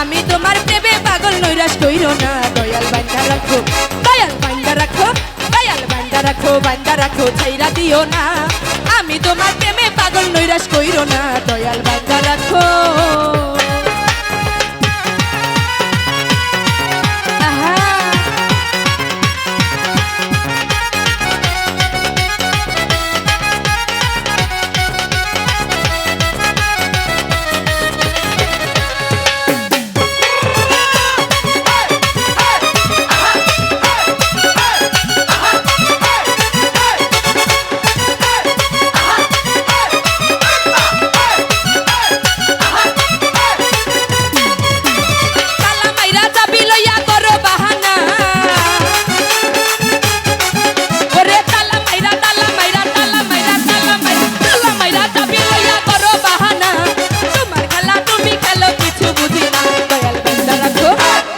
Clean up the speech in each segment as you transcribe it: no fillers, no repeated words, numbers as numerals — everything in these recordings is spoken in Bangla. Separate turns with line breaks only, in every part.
আমি তোমার প্রেমে পাগল নৈরাশ কইরো না দয়াল বান্দা রাখো দয়াল বান্দা রাখো দয়াল বান্দা রাখো বান্দা রাখো ছাইরা দিও না আমি তোমার প্রেমে পাগল নৈরাশ কইরো না দয়াল বান্দা রাখো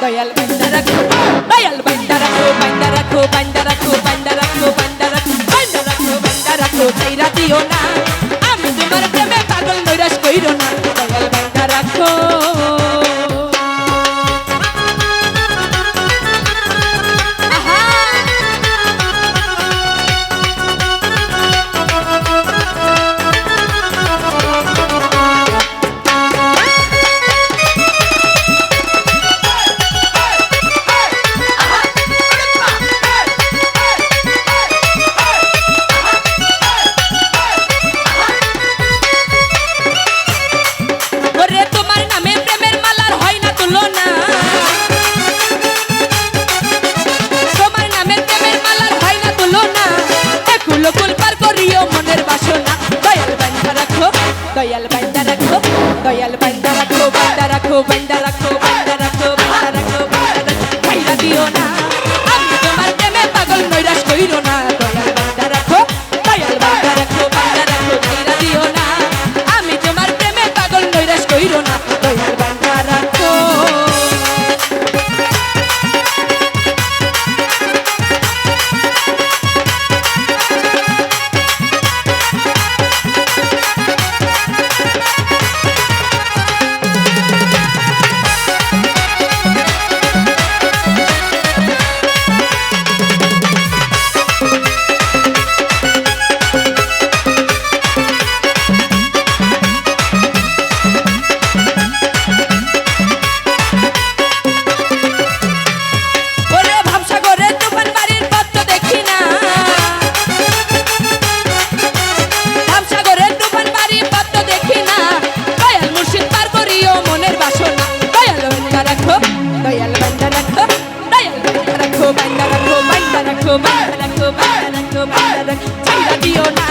দয়াল বান্দা রাখো দয়াল বান্দা রাখো বান্দা রাখো বান্দা রাখো বান্দা রাখো বান্দা রাখো বান্দা রাখো বান্দা রাখো ছাইরা দিও না আমি তোমার প্রেমে পাগল নৈরাশ কইরো না দয়াল বান্দা রাখো দয়াল বান্দা রাখো দয়াল বান্দা রাখো বান্দা রাখো বান্দা রাখো বান্দা রাখো বান্দা রাখো বান্দা রাখো ছাইরা দিও না আমি তোমার প্রেমে পাগল নৈরাশ কইরো না দয়াল বান্দা রাখো দয়াল বান্দা রাখো বান্দা রাখো ছাইরা দিও না আমি তোমার প্রেমে পাগল নৈরাশ কইরো না দয়াল বান্দা রাখো দয়াল বান্দা রাখো দয়াল বান্দা রাখো বান্দা রাখো বান্দা রাখো বান্দা রাখো বান্দা রাখো বান্দা রাখো ছাইরা দিও না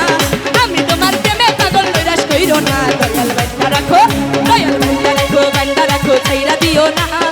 আমি তোমার প্রেমে পাগল নৈরাশ কইরো না দয়াল বান্দা রাখো দয়াল বান্দা রাখো বান্দা রাখো ছাইরা দিও না